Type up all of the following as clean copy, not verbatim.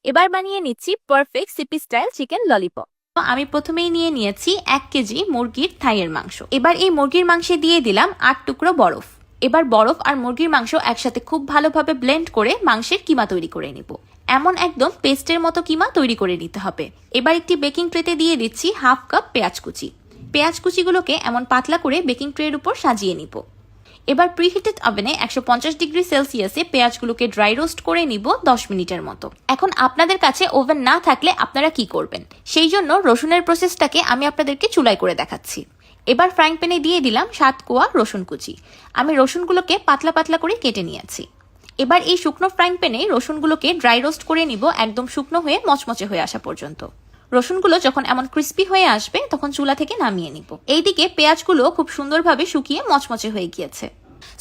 এবার বানিয়ে নিচ্ছি perfect CP style chicken lollipop. আমি প্রথমেই নিয়ে নিয়েছি 1 কেজি মুরগির থাইয়ের মাংস। এবার এই মুরগির মাংসে দিয়ে দিলাম 8 টুকরো বরফ। এবার বরফ আর মুরগির মাংস একসাথে খুব ভালোভাবে ব্লেন্ড করে মাংসের কিমা তৈরি করে নিব। এমন একদম পেস্টের মতো কিমা তৈরি করে নিতে হবে। এবার একটি বেকিং ট্রেতে দিয়ে দিচ্ছি 1/2 কাপ পেঁয়াজ কুচি। পেঁয়াজ কুচিগুলোকে এমন পাতলা করে বেকিং ট্রের উপর সাজিয়ে নিব। এবার প্রিহিটেড ওভেনে 150 ডিগ্রি সেলসিয়াসে পেঁয়াজগুলোকে ড্রাই রোস্ট করে নিব 10 মিনিটের মতো। এখন আপনাদের কাছে ওভেন না থাকলে আপনারা কি করবেন, সেই জন্য রসুনের প্রসেসটাকে আমি আপনাদেরকে চুলায় করে দেখাচ্ছি। এবার ফ্রাইং প্যানে দিয়ে দিলাম 7 কোয়া রসুন কুচি। আমি রসুনগুলোকে পাতলা পাতলা করে কেটে নিয়েছি। এবার এই শুকনো ফ্রাইং প্যানে রসুনগুলোকে ড্রাই রোস্ট করে নিব একদম শুকনো হয়ে মচমচে হয়ে আসা পর্যন্ত। রসুনগুলো যখন এমন ক্রিস্পি হয়ে আসবে তখন চুলা থেকে নামিয়ে নিব। এইদিকে পেঁয়াজগুলো খুব সুন্দরভাবে শুকিয়ে মচমচে হয়ে গিয়েছে।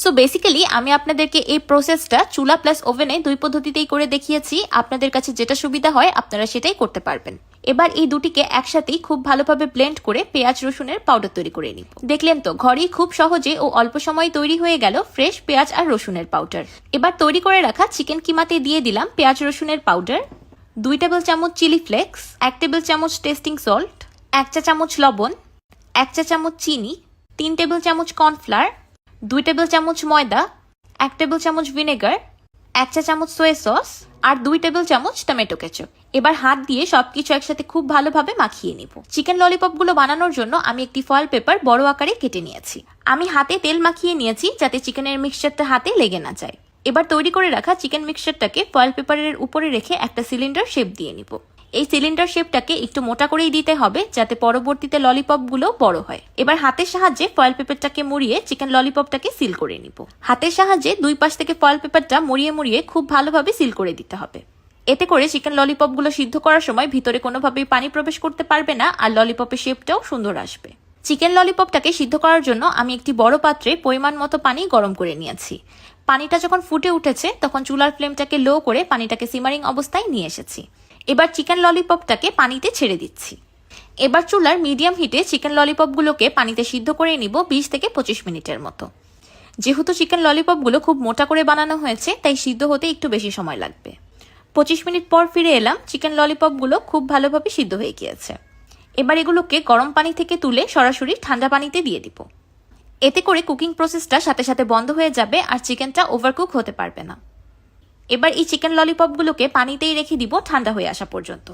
সো বেসিক্যালি আমি আপনাদেরকে এই প্রসেসটা চুলা প্লাস ওভেনে দুই পদ্ধতিতেই করে দেখিয়েছি। আপনাদের কাছে যেটা সুবিধা হয় আপনারা সেটাই করতে পারবেন। এবার এই দুটিকে একসাথেই খুব ভালোভাবে ব্লেন্ড করে পেঁয়াজ রসুনের পাউডার তৈরি করে নিব। দেখলেন তো, ঘরেই খুব সহজে ও অল্প সময়ে তৈরি হয়ে গেল ফ্রেশ পেঁয়াজ আর রসুনের পাউডার। এবার তৈরি করে রাখা চিকেন কিমাতে দিয়ে দিলাম পেঁয়াজ রসুনের পাউডার, 2 টেবিল চামচ চিলি ফ্লেক্স, 1 টেবিল চামচ টেস্টিং সল্ট, 1 চা চামচ লবণ, 1 চা চামচ চিনি, 3 টেবিল চামচ কর্নফ্লাওয়ার, 2 টেবিল চামচ ময়দা, 1 টেবিল চামচ ভিনেগার, 1 চা চামচ সোয়া সস আর 2 টেবিল চামচ টমেটো কেচাপ। এবার হাত দিয়ে সবকিছু একসাথে খুব ভালোভাবে মাখিয়ে নিব। চিকেন ললিপপ গুলো বানানোর জন্য আমি একটি ফয়েল পেপার বড় আকারে কেটে নিয়েছি। আমি হাতে তেল মাখিয়ে নিয়েছি যাতে চিকেনের মিক্সচারটা হাতে লেগে না যায়। এবার তৈরি করে রাখা চিকেন মিক্সচারটাকে ফয়েল পেপারের উপরে রেখে একটা সিলিন্ডার শেপ দিয়ে নিব। এই সিলিন্ডার শেপটাকে একটু মোটা করেই দিতে হবে যাতে পরবর্তীতে ললিপপগুলো বড় হয়। এবার হাতের সাহায্যে ফয়েল পেপারটাকে মুড়িয়ে চিকেন ললিপপটাকে সিল করে নিব। হাতের সাহায্যে দুই পাশ থেকে ফয়েল পেপারটা মুড়িয়ে মুড়িয়ে খুব ভালোভাবে সিল করে দিতে হবে। এতে করে চিকেন ললিপপগুলো সিদ্ধ করার সময় ভিতরে কোনোভাবেই পানি প্রবেশ করতে পারবে না আর ললিপপের শেপটাও সুন্দর আসবে। চিকেন ললিপপটাকে সিদ্ধ করার জন্য আমি একটি বড় পাত্রে পরিমাণ মতো পানি গরম করে নিয়েছি। পানিটা যখন ফুটে উঠেছে তখন চুলার ফ্লেমটাকে লো করে পানিটাকে সিমারিং অবস্থায় নিয়ে এসেছি। এবার চিকেন ললিপপটাকে পানিতে ছেড়ে দিচ্ছি। এবার চুলার মিডিয়াম হিটে চিকেন ললিপপগুলোকে পানিতে সিদ্ধ করে নিব 20 থেকে 25 মিনিটের মতো। যেহেতু চিকেন ললিপপগুলো খুব মোটা করে বানানো হয়েছে তাই সিদ্ধ হতে একটু বেশি সময় লাগবে। 25 মিনিট পর ফিরে এলাম, চিকেন ললিপপগুলো খুব ভালোভাবে সিদ্ধ হয়ে গিয়েছে। এবার এগুলোকে গরম পানি থেকে তুলে সরাসরি ঠান্ডা পানিতে দিয়ে দিব। এতে করে কুকিং প্রসেসটা সাথে সাথে বন্ধ হয়ে যাবে আর চিকেনটা ওভারকুক হতে পারবে না। এবার এই চিকেন ললিপপগুলোকে পানিতেই রেখে দিব ঠান্ডা হয়ে আসা পর্যন্ত।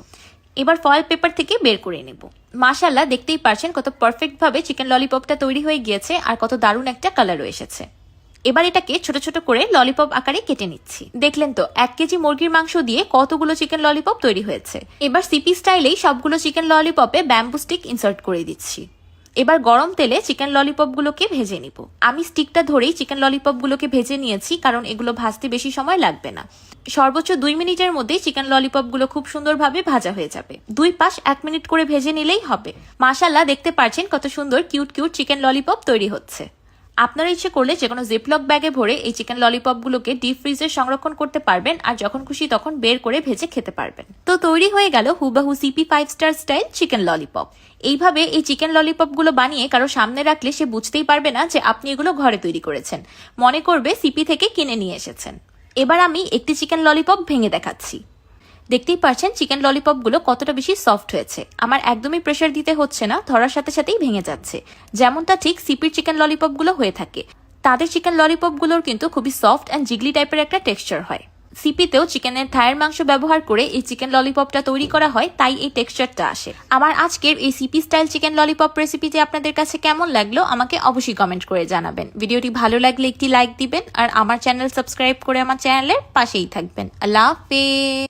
এবার ফয়েল পেপার থেকে বের করে নেব। মাশাআল্লাহ, দেখতেই পারছেন কত পারফেক্ট ভাবে চিকেন ললিপপটা তৈরি হয়ে গিয়েছে আর কত দারুণ একটা কালারও এসেছে। এবার এটাকে ছোট ছোট করে ললিপপ আকারে কেটে নিচ্ছি। দেখলেন তো, 1 কেজি মুরগির মাংস দিয়ে কতগুলো চিকেন ললিপপ তৈরি হয়েছে। এবার সিপি স্টাইলেই সবগুলো চিকেন ললিপপে ব্যাম্বু স্টিক ইনসার্ট করে দিচ্ছি। এবার গরম তেলে চিকেন ললিপপগুলোকে ভেজে নিব। আমি স্টিকটা ধরেই চিকেন ললিপপগুলোকে ভেজে নিয়েছি কারণ এগুলো ভাজতে বেশি সময় লাগবে না। সর্বোচ্চ 2 মিনিটের মধ্যেই চিকেন ললিপপগুলো খুব সুন্দরভাবে ভাজা হয়ে যাবে। দুই পাশ 1 মিনিট করে ভেজে নিলেই হবে। মাশাআল্লাহ, দেখতে পাচ্ছেন কত সুন্দর কিউট কিউট চিকেন ললিপপ তৈরি হচ্ছে। আপনারা ইচ্ছে করলে যে কোনো জিপলক ব্যাগে ভরে এই চিকেন ললিপপগুলোকে ডিপ ফ্রিজে সংরক্ষণ করতে পারবেন আর যখন খুশি তখন বের করে ভেজে খেতে পারবেন। তো তৈরি হয়ে গেল হুবাহু CP 5 star style chicken lollipop. এইভাবে এই চিকেন ললিপপগুলো বানিয়ে কারো সামনে রাখলে সে বুঝতেই পারবে না যে আপনি এগুলো ঘরে তৈরি করেছেন, মনে করবে সিপি থেকে কিনে নিয়ে এসেছেন। এবার আমি একটি চিকেন ললিপপ ভেঙে দেখাচ্ছি। দেখতেই পাচ্ছেন চিকেন ললিপপগুলো কতটা বেশি সফট হয়েছে। আমার একদমই প্রেসার দিতে হচ্ছে না, ধরার সাথে সাথেই ভেঙে যাচ্ছে, যেমনটা ঠিক সিপির চিকেন ললিপপগুলো হয়ে থাকে। তাদের চিকেন ললিপপগুলোর কিন্তু খুবই সফট অ্যান্ড জিগলি টাইপের একটা টেক্সচার হয়। সিপিতেও চিকেনের থায়ের মাংস ব্যবহার করে এই চিকেন ললিপপটা তৈরি করা হয়, তাই এই টেক্সচারটা আসে। আমার আজকের এই সিপি স্টাইল চিকেন ললিপপ রেসিপিটি আপনাদের কাছে কেমন লাগলো আমাকে অবশ্যই কমেন্ট করে জানাবেন। ভিডিওটি ভালো লাগলে একটি লাইক দিবেন আর আমার চ্যানেল সাবস্ক্রাইব করে আমার চ্যানেলের পাশেই থাকবেন। আল্লাহ হাফেজ।